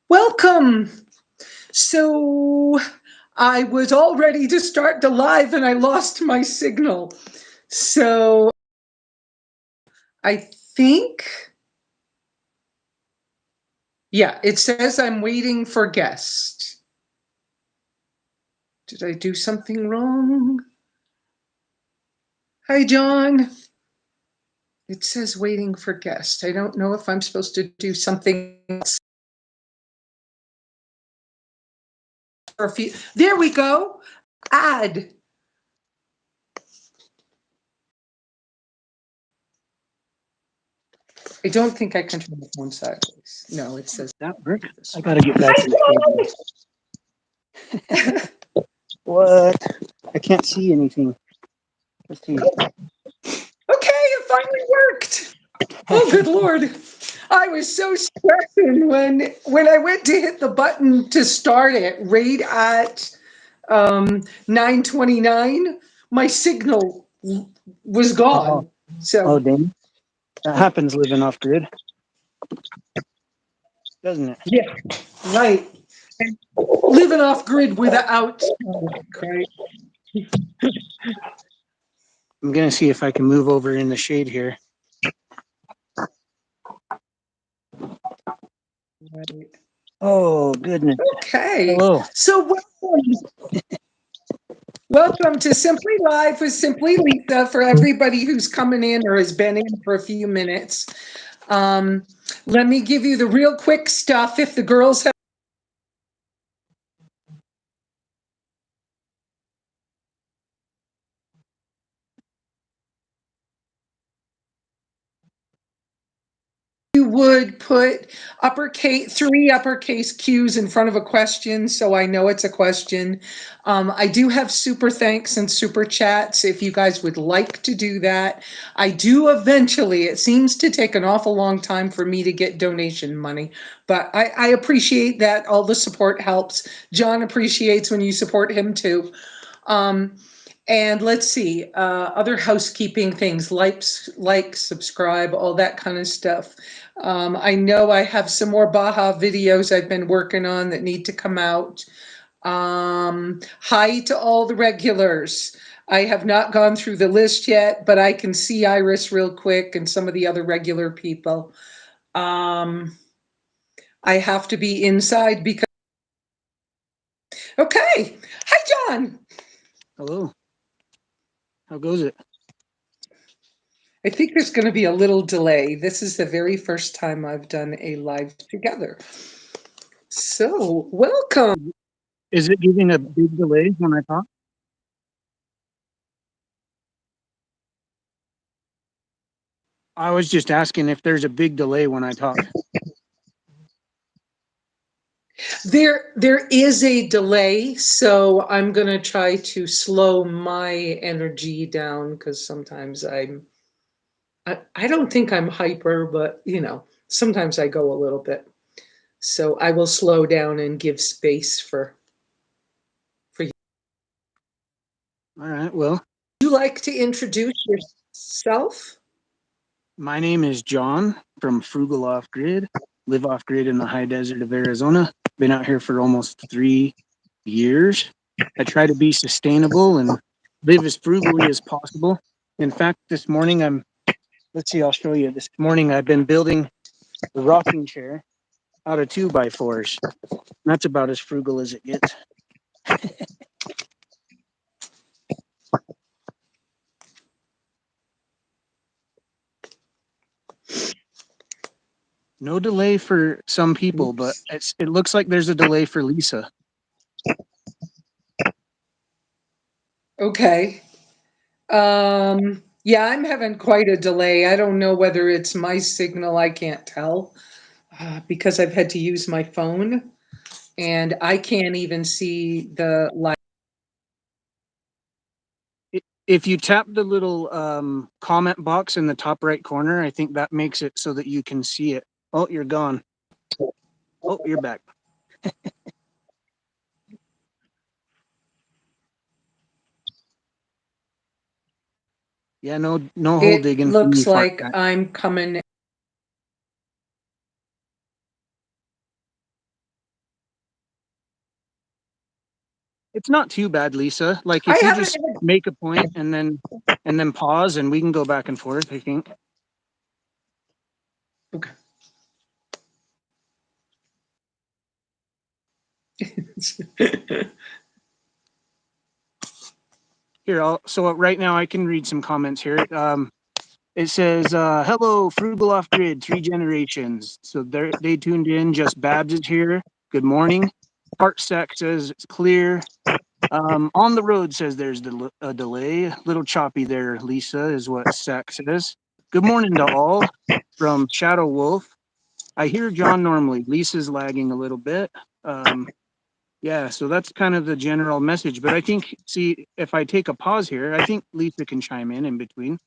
Welcome. So I was all ready to start the live and I lost my signal. So I think, yeah, it says I'm waiting for guest. Did I do something wrong? Hi, John. It says waiting for guest. I don't know if I'm supposed to do something else. There we go. Add. I don't think I can turn the phone sideways. No, it says that work. I gotta get back to the table. What? I can't see anything. Let's see. Okay, it finally worked. Oh, good Lord. I was so stressing when I went to hit the button to start it right at 9:29. My signal was Oh, gone. So, dang. That happens living off grid, doesn't it? yeah, right. And living off grid without, right? I'm gonna see if I can move over in the shade here. Right. Oh, goodness. Okay. Hello. So, welcome to Simply Live with Simply Lesa for everybody who's coming in or has been in for a few minutes. Let me give you the real quick stuff. If the girls have you would put three uppercase Q's in front of a question, so I know it's a question. I do have super thanks and super chats if you guys would like to do that. I do eventually. It seems to take an awful long time for me to get donation money, but I appreciate that. All the support helps. John appreciates when you support him too. And let's see, other housekeeping things, like, subscribe, all that kind of stuff. I know I have some more Baja videos I've been working on that need to come out. Hi to all the regulars. I have not gone through the list yet, but I can see Iris real quick and some of the other regular people. I have to be inside because. Okay. Hi, John. Hello. How goes it? I think there's going to be a little delay. This is the very first time I've done a live together. So, welcome. Is it giving a big delay when I talk? I was just asking if there's a big delay when I talk. There is a delay, so I'm going to try to slow my energy down because sometimes I don't think I'm hyper, but sometimes I go a little bit. So I will slow down and give space for you. All right. Well, Would you like to introduce yourself? my name is John from Frugal Off-Grid. Live off grid in the high desert of Arizona. Been out here for almost 3 years. I try to be sustainable and live as frugally as possible. In fact, this morning let's see, I'll show you. This morning I've been building a rocking chair out of 2x4s. That's about as frugal as it gets. No delay for some people, but it looks like there's a delay for Lesa. Okay. Yeah, I'm having quite a delay. I don't know whether it's my signal, I can't tell, because I've had to use my phone and I can't even see the light. If you tap the little comment box in the top right corner, I think that makes it so that you can see it. Oh, you're gone. Oh, you're back. Yeah, no hole It digging for me, looks fart like guy. I'm coming. It's not too bad, Lesa. Like I if you haven't just make a point and then pause and we can go back and forth, I think. Okay. Here, so right now I can read some comments here. It says, hello, Frugal Off-Grid, 3 generations. So they tuned in. Just Babs is here. Good morning. Heart Sack says it's clear. On the road says there's a delay. Little choppy there, Lesa, is what Sack says. Good morning to all from Shadow Wolf. I hear John normally. Lisa's lagging a little bit. Yeah, so that's kind of the general message. But I think, see, if I take a pause here, I think Lesa can chime in between.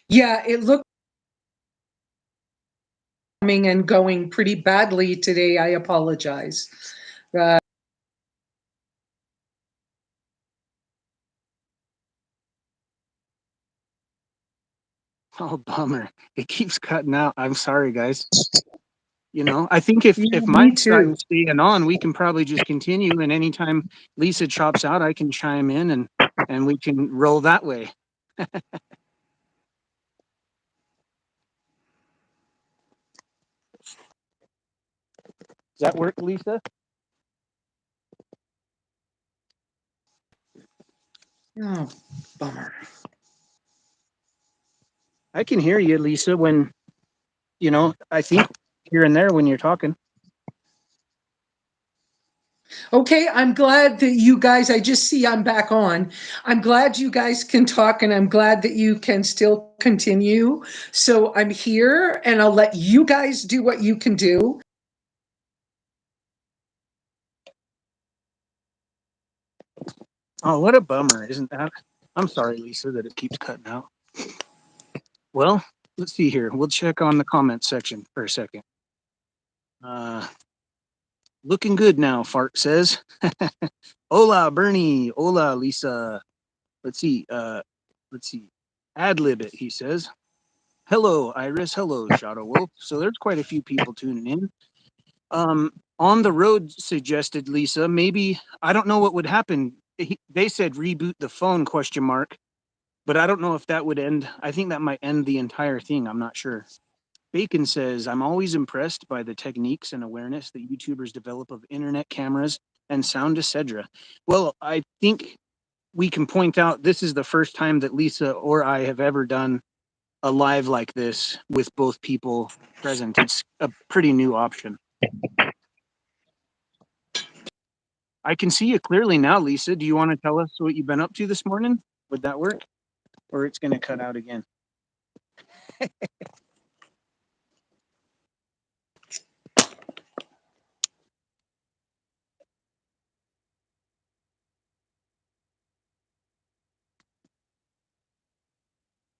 Yeah, it looked coming and going pretty badly today. I apologize. Oh, bummer. It keeps cutting out. I'm sorry, guys. You know, I think if Yeah, my me too. side's staying on, we can probably just continue. And anytime Lesa chops out, I can chime in and we can roll that way. Does that work, Lesa? Oh, bummer. I can hear you, Lesa, when, you know, I think here and there when you're talking. Okay, I'm glad that you guys, I just see I'm back on. I'm glad you guys can talk and I'm glad that you can still continue. So I'm here and I'll let you guys do what you can do. Oh, what a bummer, isn't that? I'm sorry, Lesa, that it keeps cutting out. Well, let's see here. We'll check on the comment section for a second. Looking good now, Fart says. Hola, Bernie. Hola, Lesa. Let's see. Let's see. Ad lib it, he says. Hello, Iris. Hello, Shadow Wolf. So there's quite a few people tuning in. On the road suggested Lesa, maybe I don't know what would happen. They said reboot the phone ? But I don't know if that would end. I think that might end the entire thing. I'm not sure. Bacon says, I'm always impressed by the techniques and awareness that YouTubers develop of internet cameras and sound, etc. Well, I think we can point out this is the first time that Lesa or I have ever done a live like this with both people present. It's a pretty new option. I can see you clearly now, Lesa. Do you want to tell us what you've been up to this morning? Would that work? Or it's going to cut out again?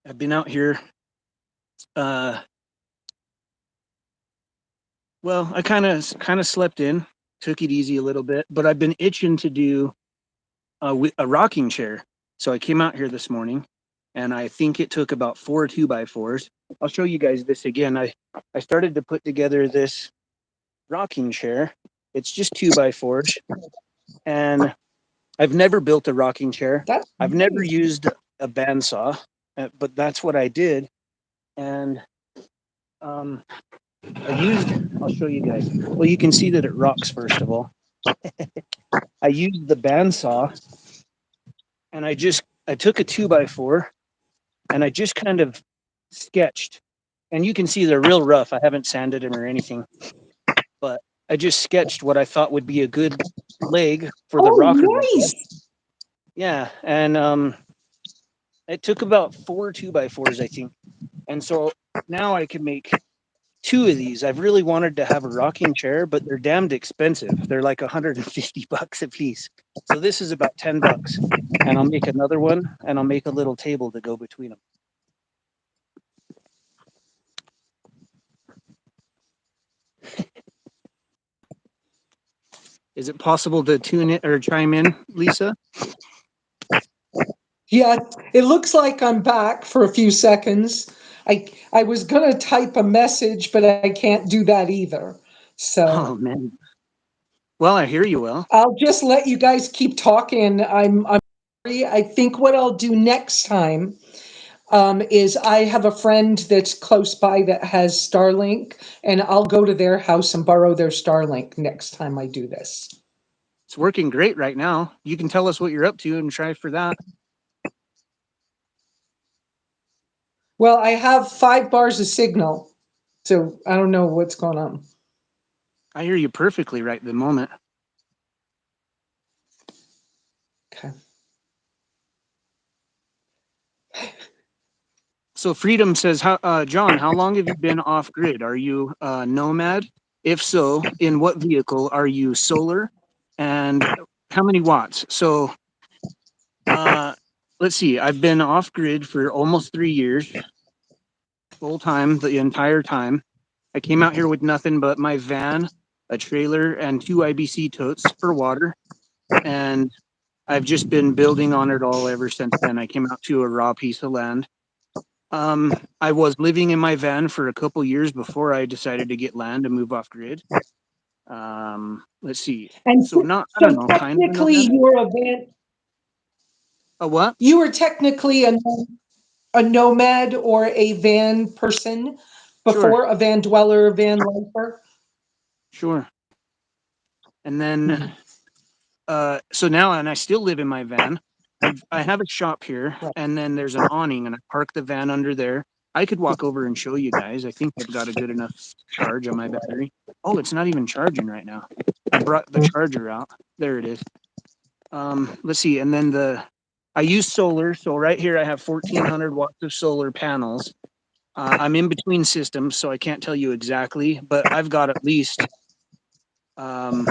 I've been out here. Well, I kind of slept in, took it easy a little bit, but I've been itching to do a rocking chair. So I came out here this morning, and I think it took about 4 2x4s. I'll show you guys this again. I started to put together this rocking chair. It's just 2x4s, and I've never built a rocking chair. That's I've never nice. used a bandsaw, but that's what I did. And um, I'll show you guys. Well, you can see that it rocks, first of all. I used the bandsaw and I took a 2x4 and I just kind of sketched. And you can see they're real rough. I haven't sanded them or anything, but I just sketched what I thought would be a good leg for the Oh, rocker bed. nice. Yeah. And it took about 4 2x4s, I think. And so now I can make 2 of these. I've really wanted to have a rocking chair, but they're damned expensive. They're like $150 a piece. So this is about $10, and I'll make another one, and I'll make a little table to go between them. Is it possible to tune it or chime in, Lesa? Yeah, it looks like I'm back for a few seconds. I was gonna type a message, but I can't do that either. Oh So man. Well, I hear you well. I'll just let you guys keep talking. I'm sorry. I think what I'll do next time is I have a friend that's close by that has Starlink, and I'll go to their house and borrow their Starlink next time I do this. It's working great right now. You can tell us what you're up to and try for that. Well, I have 5 bars of signal, so I don't know what's going on. I hear you perfectly right the moment. Okay. So Freedom says, John, how long have you been off grid? Are you a nomad? If so, in what vehicle? Are you solar? And how many watts? So let's see. I've been off grid for almost 3 years, full time, the entire time. I came out here with nothing but my van, a trailer, and 2 IBC totes for water. And I've just been building on it all ever since then. I came out to a raw piece of land. I was living in my van for a couple years before I decided to get land and move off grid. Let's see. And So not, I don't so know, kind of a technically, nomad. you're a van. A what? You were technically a nomad or a van person Sure, before, a van dweller, van lifer. sure. And then, Mhm. so now, and I still live in my van. I have a shop here, Right. and then there's an awning, and I park the van under there. I could walk over and show you guys. I think I've got a good enough charge on my battery. Oh, it's not even charging right now. I brought the charger out. There it is. Let's see, and then I use solar. So right here I have 1,400 watts of solar panels. I'm in between systems, so I can't tell you exactly, but I've got at least, at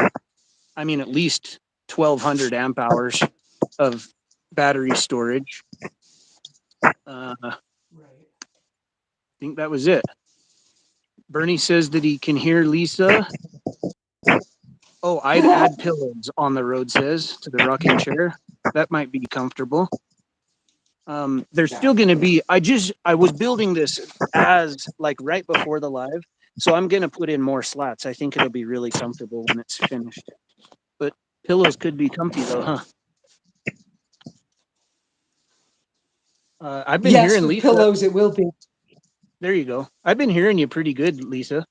least 1,200 amp hours of battery storage. I Right. think that was it. Bernie says that he can hear Lesa. Oh, I'd add pillows on the road, says, to the rocking chair. That might be comfortable. There's still going to be, I was building this as like right before the live. So I'm going to put in more slats. I think it'll be really comfortable when it's finished. But pillows could be comfy though, huh? I've been Yes, hearing with Lesa. pillows it will be. There you go. I've been hearing you pretty good, Lesa.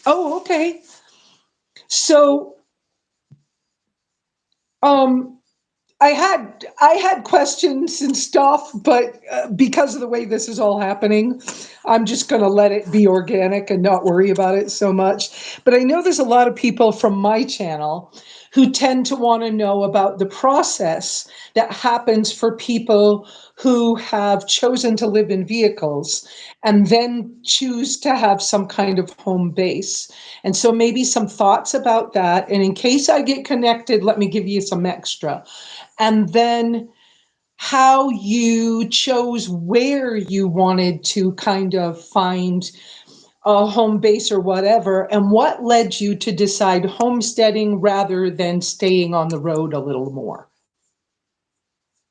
Oh, okay. So, um, I had questions and stuff, but because of the way this is all happening, I'm just going to let it be organic and not worry about it so much. But I know there's a lot of people from my channel who tend to want to know about the process that happens for people who have chosen to live in vehicles and then choose to have some kind of home base. And so maybe some thoughts about that. And in case I get connected, let me give you some extra. And then how you chose where you wanted to kind of find a home base or whatever, and what led you to decide homesteading rather than staying on the road a little more.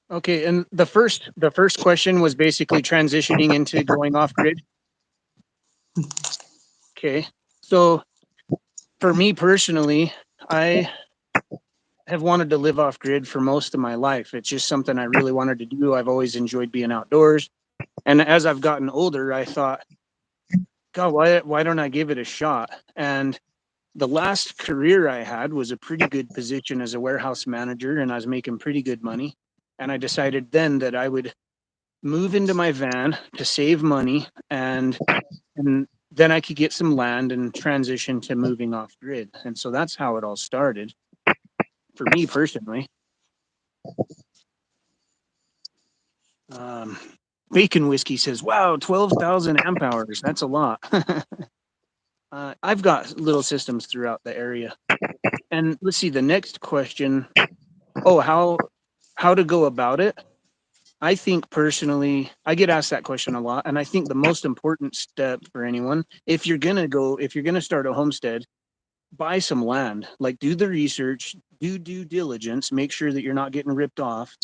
Okay, and the first question was basically transitioning into going off grid. Okay. So for me personally, I have wanted to live off grid for most of my life. It's just something I really wanted to do. I've always enjoyed being outdoors. And as I've gotten older, I thought, God, why don't I give it a shot? And the last career I had was a pretty good position as a warehouse manager, and I was making pretty good money. And I decided then that I would move into my van to save money, and then I could get some land and transition to moving off grid. And so that's how it all started for me personally. Um, Bacon Whiskey says, wow, 12,000 amp hours. That's a lot. I've got little systems throughout the area. And let's see, the next question. Oh, how to go about it? I think personally, I get asked that question a lot. And I think the most important step for anyone, if you're gonna start a homestead, buy some land. Like do the research, do due diligence, make sure that you're not getting ripped off.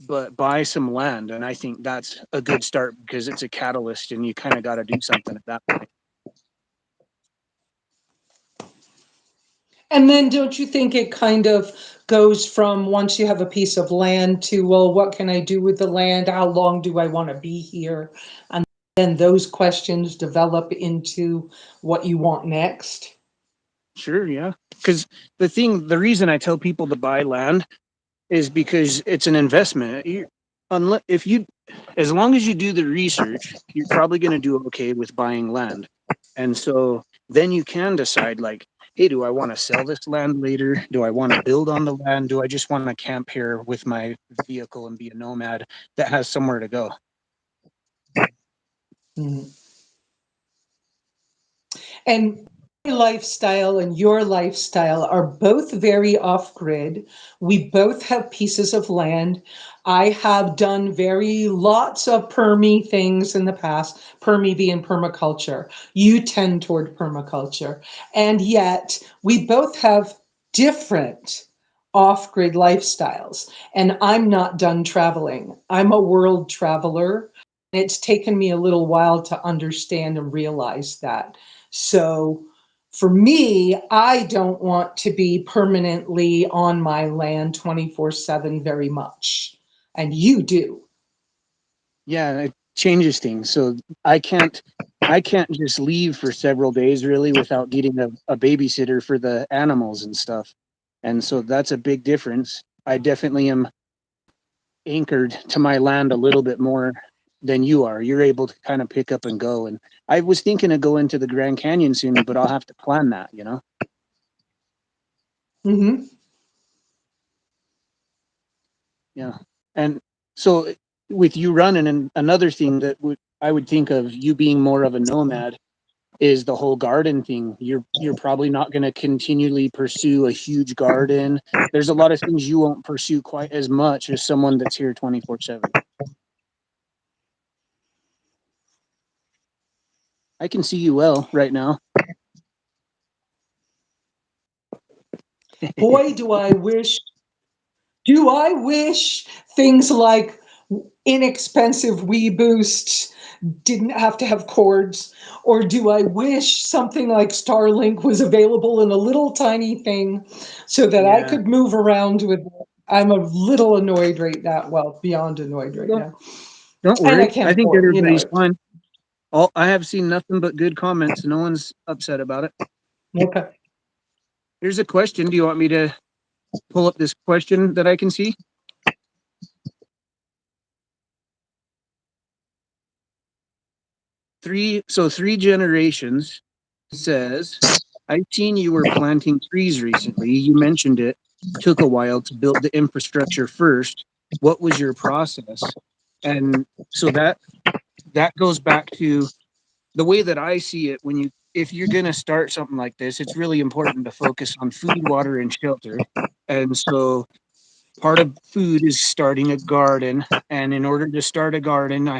but buy some land. And I think that's a good start because it's a catalyst and you kind of got to do something at that point. And then don't you think it kind of goes from once you have a piece of land to, well, what can I do with the land? How long do I want to be here? And then those questions develop into what you want next. Sure, yeah. Because the reason I tell people to buy land is because it's an investment. Unless if you, as long as you do the research, you're probably going to do okay with buying land. And so then you can decide, like, hey, do I want to sell this land later? Do I want to build on the land? Do I just want to camp here with my vehicle and be a nomad that has somewhere to go? Mhm. And my lifestyle and your lifestyle are both very off grid. We both have pieces of land. I have done very lots of permy things in the past, permy being permaculture. You tend toward permaculture. And yet we both have different off grid lifestyles. And I'm not done traveling. I'm a world traveler. It's taken me a little while to understand and realize that. So for me, I don't want to be permanently on my land 24/7 very much. And you do. Yeah, it changes things. So I can't I can't just leave for several days really without getting a babysitter for the animals and stuff. And so that's a big difference. I definitely am anchored to my land a little bit more than you are. You're able to kind of pick up and go. And I was thinking of going to the Grand Canyon soon, but I'll have to plan that, you know? Hmm. Yeah. And so with you running, and another thing that I would think of you being more of a nomad is the whole garden thing. You're probably not going to continually pursue a huge garden. There's a lot of things you won't pursue quite as much as someone that's here 24/7. I can see you well right now. Boy, do I wish things like inexpensive Wii boosts didn't have to have cords, or do I wish something like Starlink was available in a little tiny thing so that I Yeah. could move around with it? I'm a little annoyed right now. Well, beyond annoyed right Don't now. don't And I worry. can't I think afford, everybody's fine. All I have seen nothing but good comments. No one's upset about it. okay. Here's a question. Do you want me to pull up this question that I can see? Three generations says, I've seen you were planting trees recently. You mentioned it took a while to build the infrastructure first. What was your process? And so that goes back to the way that I see it. If you're going to start something like this, it's really important to focus on food, water, and shelter. And so part of food is starting a garden. And in order to start a garden, I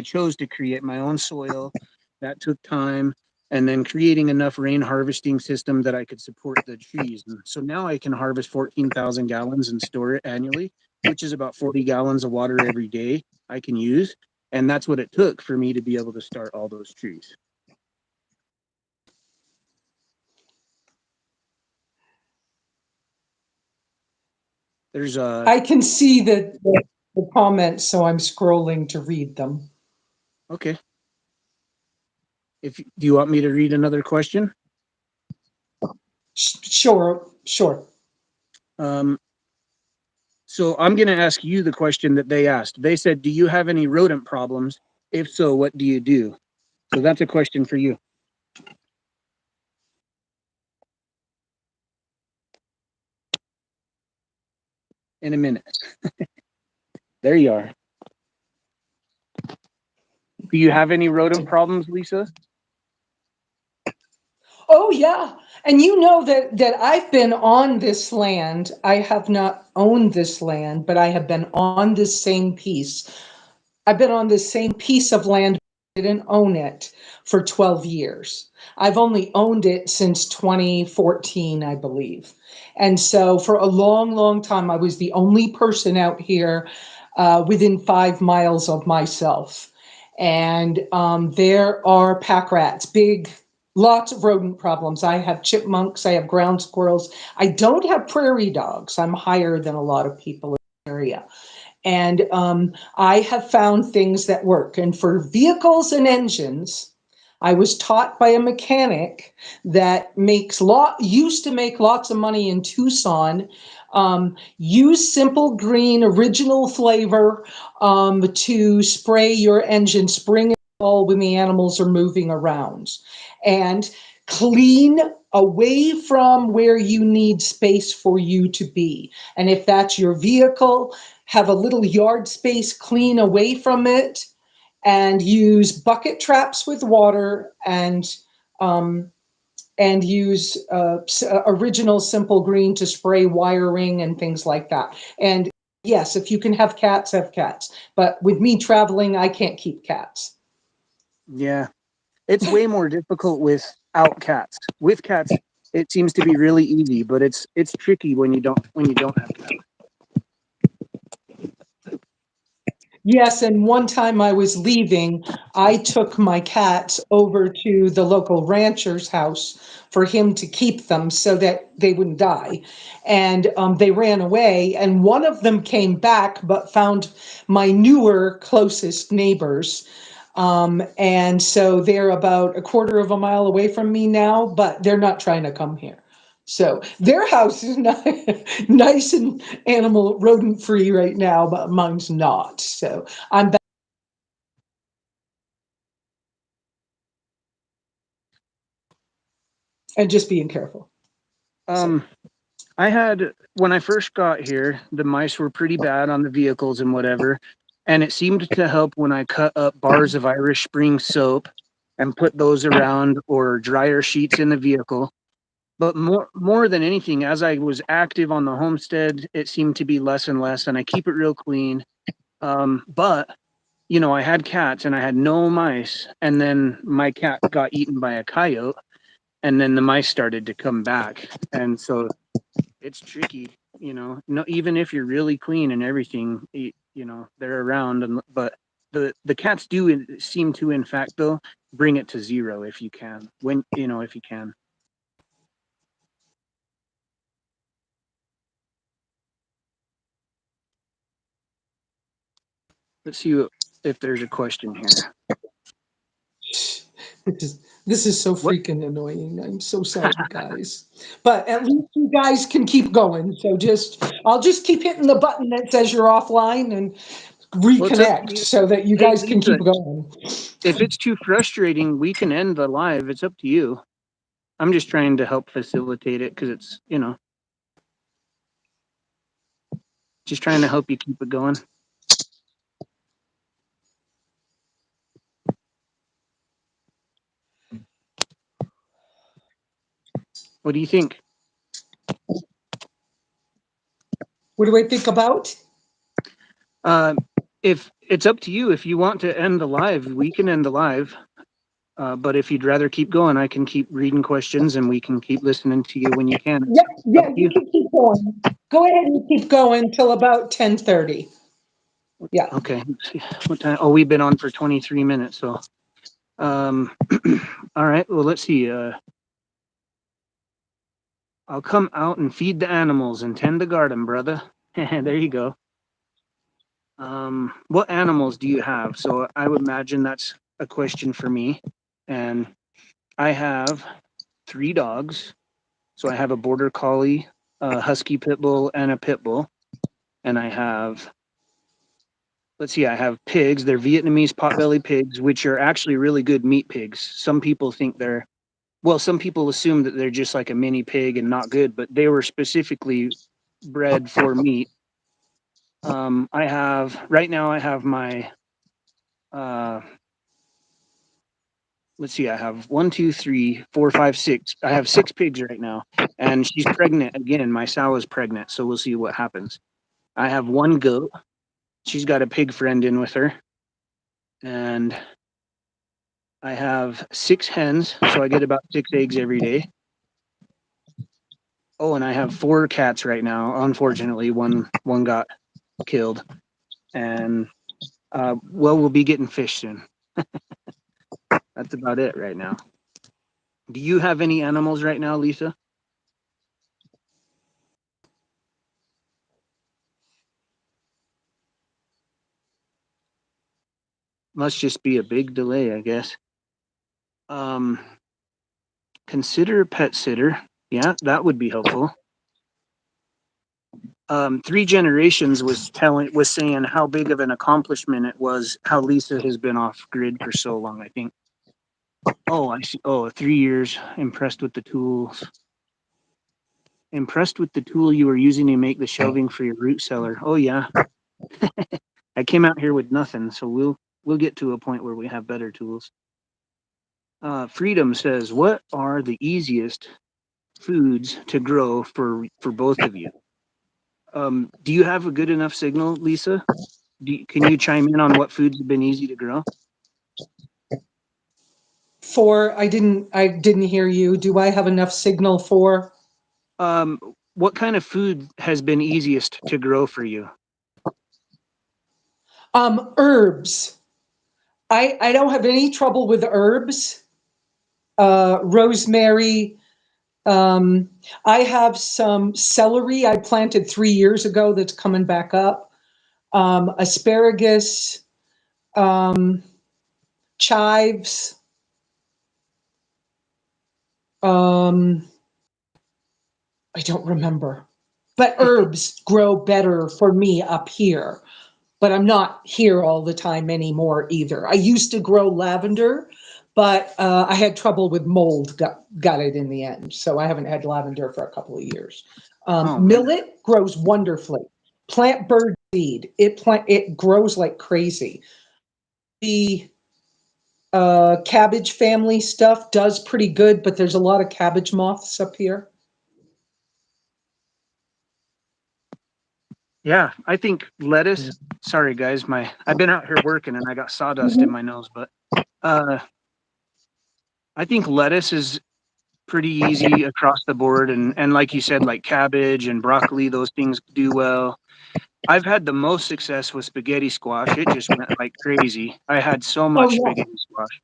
chose to create my own soil. That took time. And then creating enough rain harvesting system that I could support the trees. And so now I can harvest 14,000 gallons and store it annually, which is about 40 gallons of water every day I can use. And that's what it took for me to be able to start all those trees. There's a, I can see the comments, so I'm scrolling to read them. okay. Do you want me to read another question? Sure, sure. Um, So I'm going to ask you the question that they asked. They said, do you have any rodent problems? If so, what do you do? So that's a question for you. In a minute. There you are. Do you have any rodent problems, Lesa? Oh yeah. And you know that I've been on this land. I have not owned this land, but I have been on this same piece. I've been on this same piece of land didn't own it for 12 years. I've only owned it since 2014, I believe. And so for a long, long time, I was the only person out here within 5 miles of myself. And there are pack rats, big, lots of rodent problems. I have chipmunks, I have ground squirrels. I don't have prairie dogs. I'm higher than a lot of people in the area. And I have found things that work. And for vehicles and engines, I was taught by a mechanic that used to make lots of money in Tucson. Use Simple Green original flavor to spray your engine spring and fall when the animals are moving around. And clean away from where you need space for you to be. And if that's your vehicle, have a little yard space, clean away from it, and use bucket traps with water, um, and use original Simple Green to spray wiring and things like that. And yes, if you can have cats, have cats. But with me traveling, I can't keep cats. Yeah, it's way more difficult without cats. With cats, it seems to be really easy, but it's tricky when you don't have cats. Yes, and one time I was leaving, I took my cats over to the local rancher's house for him to keep them so that they wouldn't die. And they ran away, and one of them came back but found my newer, closest neighbors. And so they're about a quarter of a mile away from me now, but they're not trying to come here. So their house is not nice and animal rodent free right now, but mine's not. So I'm back and just being careful. So Um, I had when I first got here, the mice were pretty bad on the vehicles and whatever, and it seemed to help when I cut up bars of Irish Spring soap and put those around or dryer sheets in the vehicle. But more than anything, as I was active on the homestead, it seemed to be less and less, and I keep it real clean. But you know, I had cats and I had no mice, and then my cat got eaten by a coyote, and then the mice started to come back, and so it's tricky. You know, no, even if you're really clean and everything, you know, they're around, and but the cats do seem to, in fact, though, bring it to zero if you can, when you know if you can. Let's see if there's a question here. this is so What? freaking annoying. I'm so sorry, guys. But at least you guys can keep going. So I'll just keep hitting the button that says you're offline and Well, it's up to reconnect you. so that you Hey, guys can Lisa, keep going. if it's too frustrating, we can end the live. It's up to you. I'm just trying to help facilitate it because it's, you know, just trying to help you keep it going. What do you think? What do I think about? Uh, if it's up to you, if you want to end the live, we can end the live. But if you'd rather keep going, I can keep reading questions and we can keep listening to you when you can. It's Yep, up yeah, to you you. can keep going. Go ahead and keep going till about 10:30. Yeah. Okay. Let's see. What time? Oh, we've been on for 23 minutes. So, um, all right. Well, let's see. I'll come out and feed the animals and tend the garden, brother. There you go. What animals do you have? So I would imagine that's a question for me. And I have 3 dogs. So I have a border collie, a husky pit bull, and a pit bull. And I have, let's see, I have pigs. They're Vietnamese potbelly pigs, which are actually really good meat pigs. Some people think they're, well, some people assume that they're just like a mini pig and not good, but they were specifically bred for meat. I have, right now, I have my, uh, let's see, I have 1, 2, 3, 4, 5, 6. I have 6 pigs right now, and she's pregnant again. My sow is pregnant, so we'll see what happens. I have 1 goat. She's got a pig friend in with her, and I have 6 hens, so I get about 6 eggs every day. Oh, and I have 4 cats right now. Unfortunately, one got killed, and well, we'll be getting fish soon. That's about it right now. Do you have any animals right now, Lesa? Must just be a big delay, I guess. Um, consider a pet sitter. Yeah, that would be helpful. 3 Generations was saying how big of an accomplishment it was how Lesa has been off grid for so long. I think. Oh, I see. Oh, 3 years. Impressed with the tools. Impressed with the tool you were using to make the shelving for your root cellar. Oh yeah, I came out here with nothing, so we'll get to a point where we have better tools. Freedom says, "What are the easiest foods to grow for both of you?" Do you have a good enough signal, Lesa? Can you chime in on what foods have been easy to grow? I didn't hear you. Do I have enough signal for? Um, what kind of food has been easiest to grow for you? Herbs. I don't have any trouble with herbs. Rosemary. Um, I have some celery I planted 3 years ago that's coming back up. Asparagus, um, chives. Um, I don't remember. But herbs grow better for me up here. But I'm not here all the time anymore either. I used to grow lavender, but I had trouble with mold, got it in the end. So I haven't had lavender for a couple of years. Oh man, Millet grows wonderfully. Plant bird seed. It grows like crazy. The cabbage family stuff does pretty good, but there's a lot of cabbage moths up here. yeah, I think lettuce. Sorry guys, I've been out here working and I got sawdust in Mhm. my nose, but uh, I think lettuce is pretty easy across the board, and like you said, like cabbage and broccoli, those things do well. I've had the most success with spaghetti squash. It just went like crazy. I had so Oh much yeah, spaghetti squash,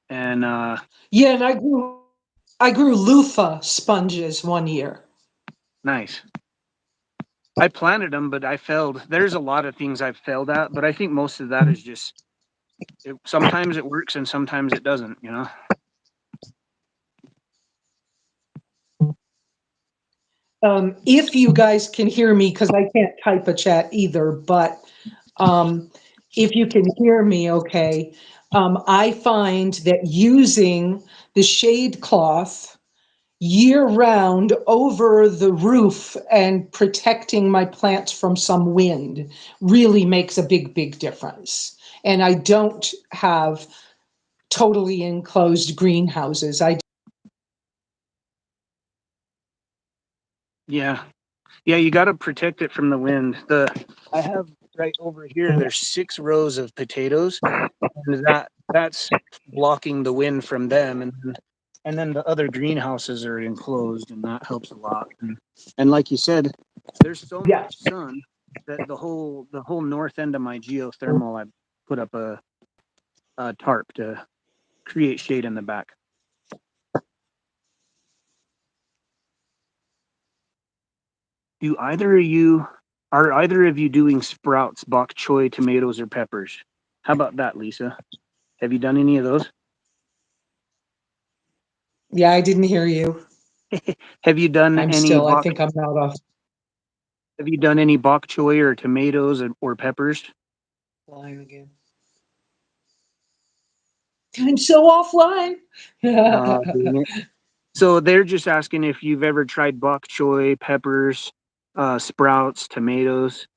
and yeah, and I grew loofah sponges one year. nice. I planted them, but I failed. There's a lot of things I've failed at, but I think most of that is just sometimes it works and sometimes it doesn't. You know. If you guys can hear me, because I can't type a chat either, but um, if you can hear me, okay. I find that using the shade cloth year round over the roof and protecting my plants from some wind really makes a big, big difference. And I don't have totally enclosed greenhouses. Yeah, yeah. You got to protect it from the wind. I have right over here. There's 6 rows of potatoes, and that's blocking the wind from them, and then the other greenhouses are enclosed, and that helps a lot. And like you said, there's so Yeah. much sun that the whole north end of my geothermal, I put up a tarp to create shade in the back. Do either of you Are either of you doing sprouts, bok choy, tomatoes, or peppers? How about that, Lesa? Have you done any of those? Yeah, I didn't hear you. Have you done any I bok think I'm out off Have you done any bok choy or tomatoes or peppers? line again. I'm so offline. Dang it. So they're just asking if you've ever tried bok choy, peppers, sprouts, tomatoes.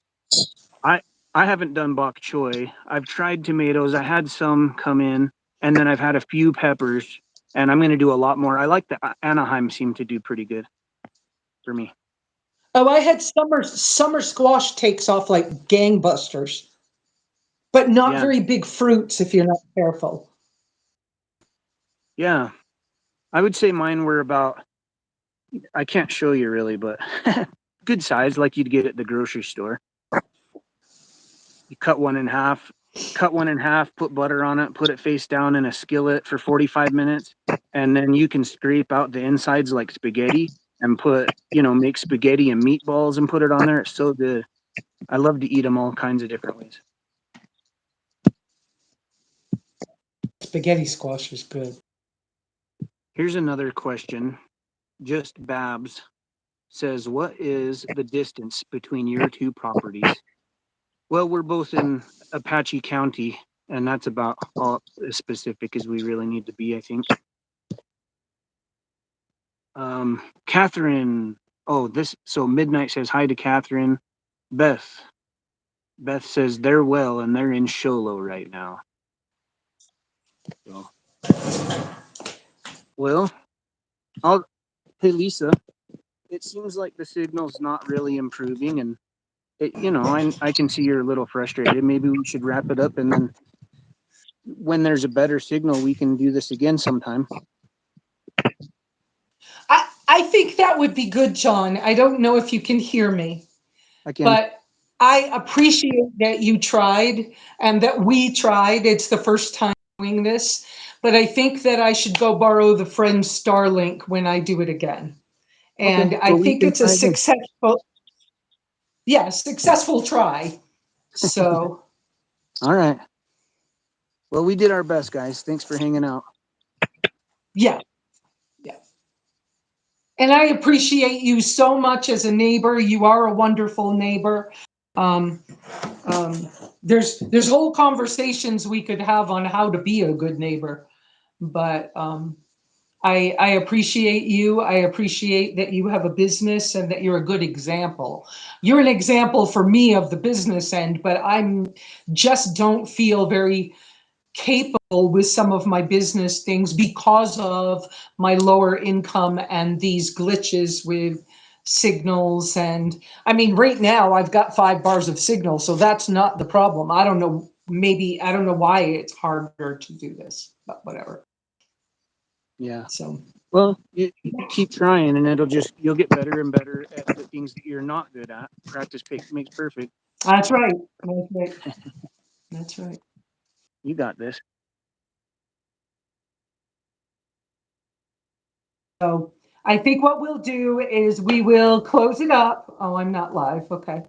I I haven't done bok choy. I've tried tomatoes. I had some come in, and then I've had a few peppers, and I'm going to do a lot more. I like the Anaheim seem to do pretty good for me. Oh, I had summer squash takes off like gangbusters, but not Yeah, very big fruits if you're not careful. Yeah, I would say mine were about, I can't show you really, but good size, like you'd get at the grocery store. You cut one in half, put butter on it, put it face down in a skillet for 45 minutes, and then you can scrape out the insides like spaghetti and put, make spaghetti and meatballs and put it on there. It's so good. I love to eat them all kinds of different ways. Spaghetti squash is good. Here's another question. Just Babs says, what is the distance between your two properties? Well, we're both in Apache County, and that's about all as specific as we really need to be, I think. Catherine, so Midnight says hi to Catherine. Beth says they're well and they're in Sholo right now. So, well, hey Lisa, it seems like the signal's not really improving, and I can see you're a little frustrated. Maybe we should wrap it up, and then when there's a better signal, we can do this again sometime. I think that would be good, John. I don't know if you can hear me, but I appreciate that you tried and that we tried. It's the first time doing this, but I think that I should go borrow the friend Starlink when I do it again. And I think it's a successful try. So. All right. Well, we did our best, guys. Thanks for hanging out. Yeah. And I appreciate you so much as a neighbor. You are a wonderful neighbor. There's whole conversations we could have on how to be a good neighbor, but I appreciate you. I appreciate that you have a business and that you're a good example. You're an example for me of the business end, but I'm just don't feel very capable with some of my business things because of my lower income and these glitches with signals. And I mean, right now I've got 5 bars of signal, so that's not the problem. I don't know, I don't know why it's harder to do this, but whatever. Yeah. So, well, you keep trying, and you'll get better and better at the things that you're not good at. Practice makes perfect. that's right. That's right. You got this. So I think what we'll do is we will close it up. Oh, I'm not live. Okay.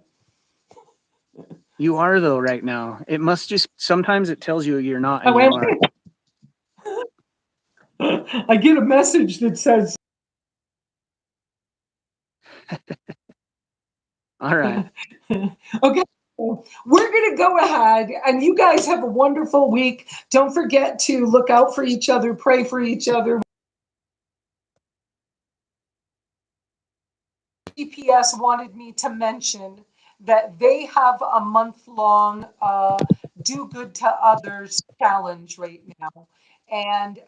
You are though right now. It must sometimes it tells you you're not and Oh, you are. I get a message that says, All right. okay, we're going to go ahead and you guys have a wonderful week. Don't forget to look out for each other, pray for each other. GPS wanted me to mention that they have a month-long Do Good to Others challenge right now. And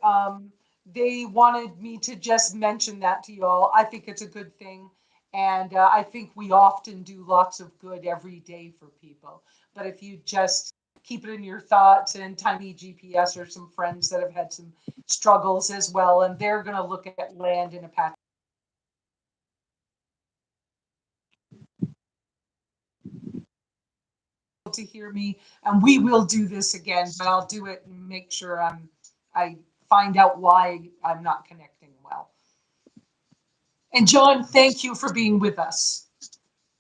they wanted me to just mention that to you all. I think it's a good thing. And I think we often do lots of good every day for people. But if you just keep it in your thoughts, and Tiny GPS or some friends that have had some struggles as well, and they're going to look at land in a patch. To hear me, and we will do this again, but I'll do it and make sure I find out why I'm not connecting well. And John, thank you for being with us.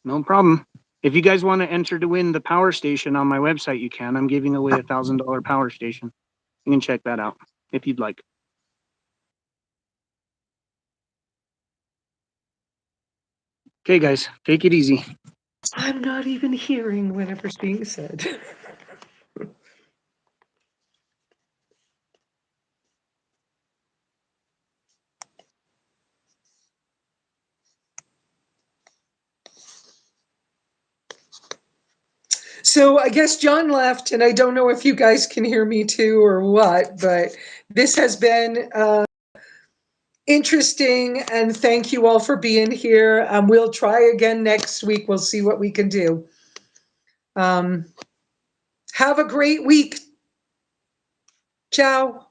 No problem. If you guys want to enter to win the power station on my website, you can. I'm giving away $1,000 power station. You can check that out if you'd like. Okay, guys, take it easy. I'm not even hearing whatever's being said. So I guess John left, and I don't know if you guys can hear me too or what, but this has been interesting, and thank you all for being here. We'll try again next week. We'll see what we can do. Have a great week. Ciao.